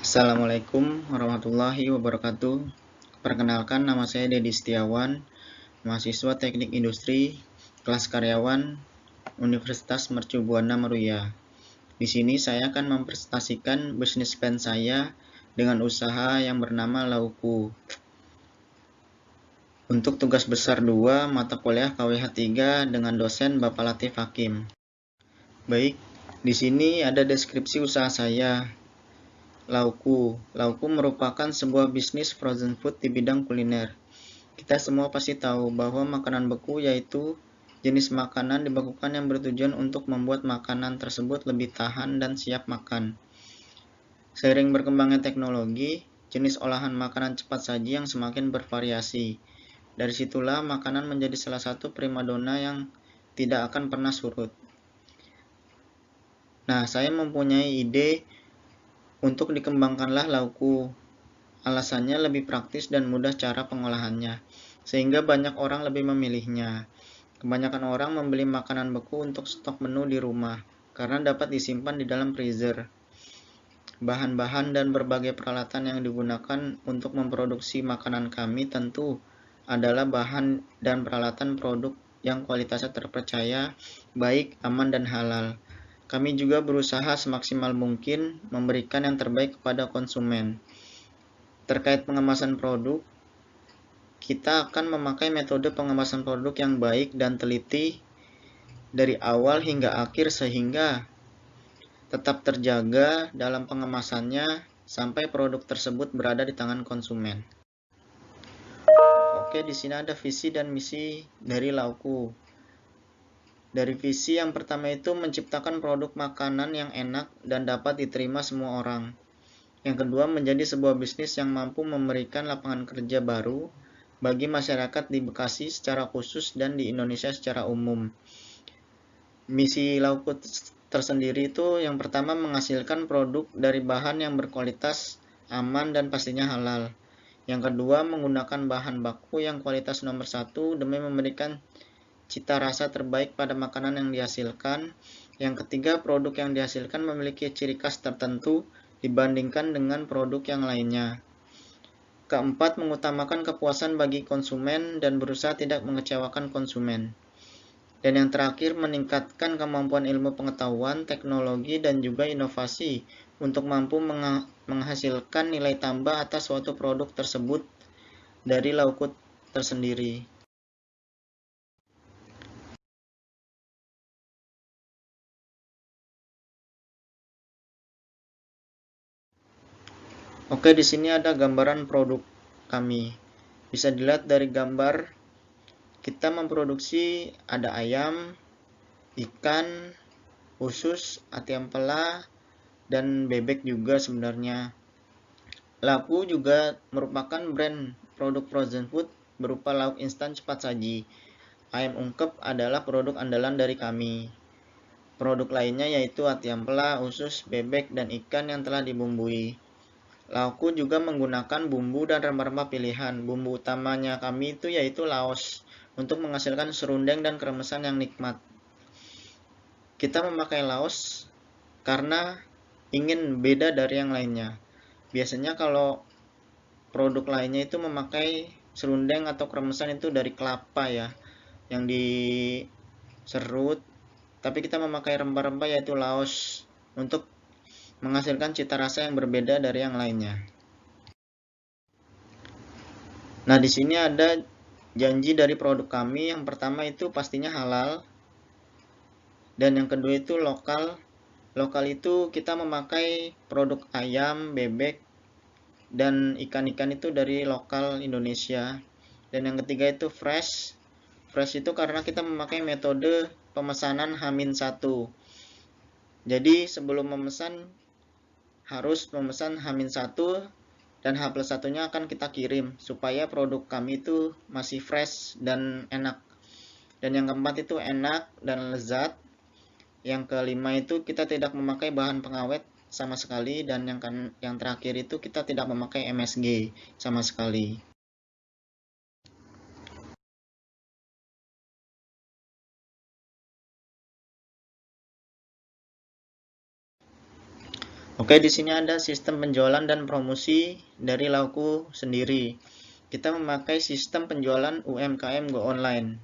Assalamualaikum warahmatullahi wabarakatuh. Perkenalkan, nama saya Dedi Setiawan, mahasiswa Teknik Industri, kelas karyawan, Universitas Mercu Buana Meruya. Di sini saya akan mempresentasikan bisnis plan saya dengan usaha yang bernama Lauku. Untuk tugas besar 2, mata kuliah KWH 3 dengan dosen Bapak Latif Hakim. Baik, di sini ada deskripsi usaha saya. Lauku merupakan sebuah bisnis frozen food di bidang kuliner. Kita semua pasti tahu bahwa makanan beku yaitu jenis makanan dibekukan yang bertujuan untuk membuat makanan tersebut lebih tahan dan siap makan. Seiring berkembangnya teknologi, jenis olahan makanan cepat saji yang semakin bervariasi. Dari situlah makanan menjadi salah satu primadona yang tidak akan pernah surut. Nah, saya mempunyai ide untuk dikembangkanlah Lauku. Alasannya lebih praktis dan mudah cara pengolahannya, sehingga banyak orang lebih memilihnya. Kebanyakan orang membeli makanan beku untuk stok menu di rumah, karena dapat disimpan di dalam freezer. Bahan-bahan dan berbagai peralatan yang digunakan untuk memproduksi makanan kami tentu adalah bahan dan peralatan produk yang kualitasnya terpercaya, baik, aman, dan halal. Kami juga berusaha semaksimal mungkin memberikan yang terbaik kepada konsumen. Terkait pengemasan produk, kita akan memakai metode pengemasan produk yang baik dan teliti dari awal hingga akhir sehingga tetap terjaga dalam pengemasannya sampai produk tersebut berada di tangan konsumen. Oke, di sini ada visi dan misi dari Lauku. Dari visi yang pertama itu menciptakan produk makanan yang enak dan dapat diterima semua orang. Yang kedua, menjadi sebuah bisnis yang mampu memberikan lapangan kerja baru bagi masyarakat di Bekasi secara khusus dan di Indonesia secara umum. Misi Lauku tersendiri itu yang pertama menghasilkan produk dari bahan yang berkualitas, aman, dan pastinya halal. Yang kedua, menggunakan bahan baku yang kualitas nomor 1 demi memberikan cita rasa terbaik pada makanan yang dihasilkan. Yang ketiga, produk yang dihasilkan memiliki ciri khas tertentu dibandingkan dengan produk yang lainnya. Keempat, mengutamakan kepuasan bagi konsumen dan berusaha tidak mengecewakan konsumen. Dan yang terakhir, meningkatkan kemampuan ilmu pengetahuan, teknologi, dan juga inovasi untuk mampu menghasilkan nilai tambah atas suatu produk tersebut dari Lauku tersendiri. Oke, di sini ada gambaran produk kami. Bisa dilihat dari gambar, kita memproduksi ada ayam, ikan, usus, ati ampela, dan bebek juga sebenarnya. Lauku juga merupakan brand produk frozen food berupa lauk instan cepat saji. Ayam ungkep adalah produk andalan dari kami. Produk lainnya yaitu ati ampela, usus, bebek, dan ikan yang telah dibumbui. Lauku juga menggunakan bumbu dan rempah-rempah pilihan. Bumbu utamanya kami itu yaitu laos untuk menghasilkan serundeng dan kremesan yang nikmat. Kita memakai laos karena ingin beda dari yang lainnya. Biasanya kalau produk lainnya itu memakai serundeng atau kremesan itu dari kelapa ya, yang diserut. Tapi kita memakai rempah-rempah yaitu laos untuk menghasilkan cita rasa yang berbeda dari yang lainnya. Nah, di sini ada janji dari produk kami. Yang pertama itu pastinya halal. Dan yang kedua itu lokal. Lokal itu kita memakai produk ayam, bebek, dan ikan-ikan itu dari lokal Indonesia. Dan yang ketiga itu fresh. Fresh itu karena kita memakai metode pemesanan H-1. Jadi sebelum memesan harus memesan H-1 dan H+1-nya akan kita kirim supaya produk kami itu masih fresh dan enak. Dan yang keempat itu enak dan lezat. Yang kelima itu kita tidak memakai bahan pengawet sama sekali, dan yang terakhir itu kita tidak memakai MSG sama sekali. Oke, di sini ada sistem penjualan dan promosi dari Lauku sendiri. Kita memakai sistem penjualan UMKM Go Online.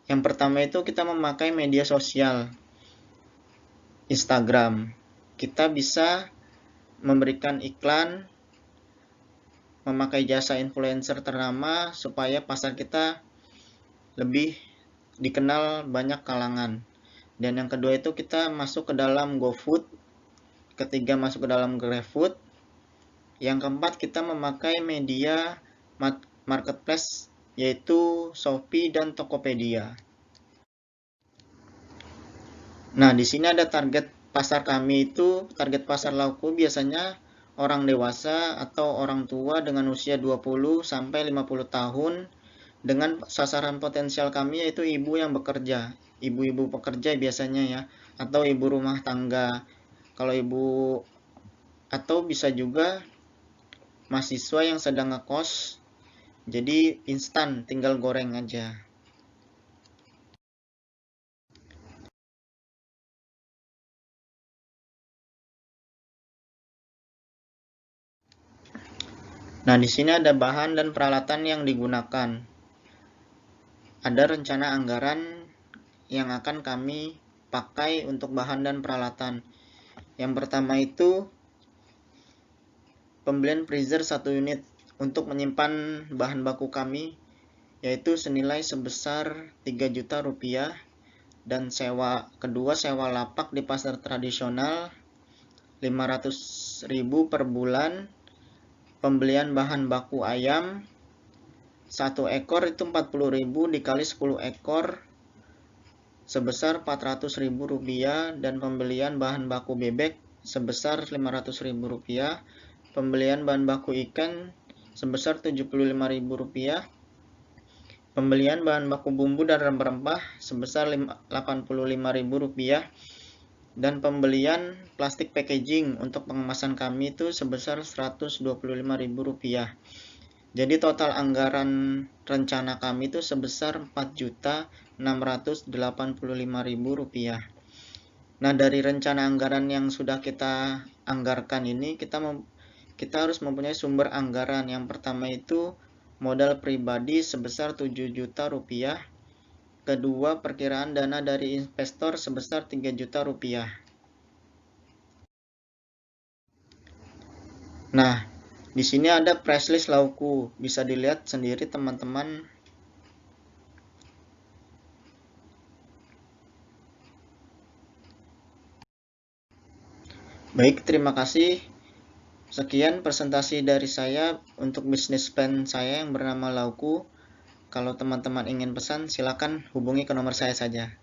Yang pertama itu kita memakai media sosial Instagram. Kita bisa memberikan iklan, memakai jasa influencer ternama supaya pasar kita lebih dikenal banyak kalangan. Dan yang kedua itu kita masuk ke dalam GoFood, ketiga masuk ke dalam GrabFood, yang keempat kita memakai media marketplace yaitu Shopee dan Tokopedia. Nah, di sini ada target pasar kami itu, target pasar Lauku biasanya orang dewasa atau orang tua dengan usia 20 sampai 50 tahun dengan sasaran potensial kami yaitu ibu yang bekerja, ibu-ibu pekerja biasanya ya, atau ibu rumah tangga. Kalau ibu atau bisa juga mahasiswa yang sedang ngekos, jadi instan tinggal goreng aja. Nah, di sini ada bahan dan peralatan yang digunakan. Ada rencana anggaran yang akan kami pakai untuk bahan dan peralatan. Yang pertama itu pembelian freezer 1 unit untuk menyimpan bahan baku kami, yaitu senilai sebesar 3 juta rupiah, dan kedua sewa lapak di pasar tradisional 500.000 per bulan. Pembelian bahan baku ayam 1 ekor itu 40.000 dikali 10 ekor sebesar 400.000 rupiah, dan pembelian bahan baku bebek sebesar 500.000 rupiah. Pembelian bahan baku ikan sebesar 75.000 rupiah. Pembelian bahan baku bumbu dan rempah-rempah sebesar 85.000 rupiah. Dan pembelian plastik packaging untuk pengemasan kami itu sebesar 125.000 rupiah. Jadi total anggaran rencana kami itu sebesar 4.685.000 rupiah. Nah, dari rencana anggaran yang sudah kita anggarkan ini, kita harus mempunyai sumber anggaran. Yang pertama itu modal pribadi sebesar 7 juta rupiah. Kedua, perkiraan dana dari investor sebesar 3 juta rupiah. Nah, di sini ada price list Lauku, bisa dilihat sendiri teman-teman. Baik, terima kasih. Sekian presentasi dari saya untuk bisnis plan saya yang bernama Lauku. Kalau teman-teman ingin pesan, silakan hubungi ke nomor saya saja.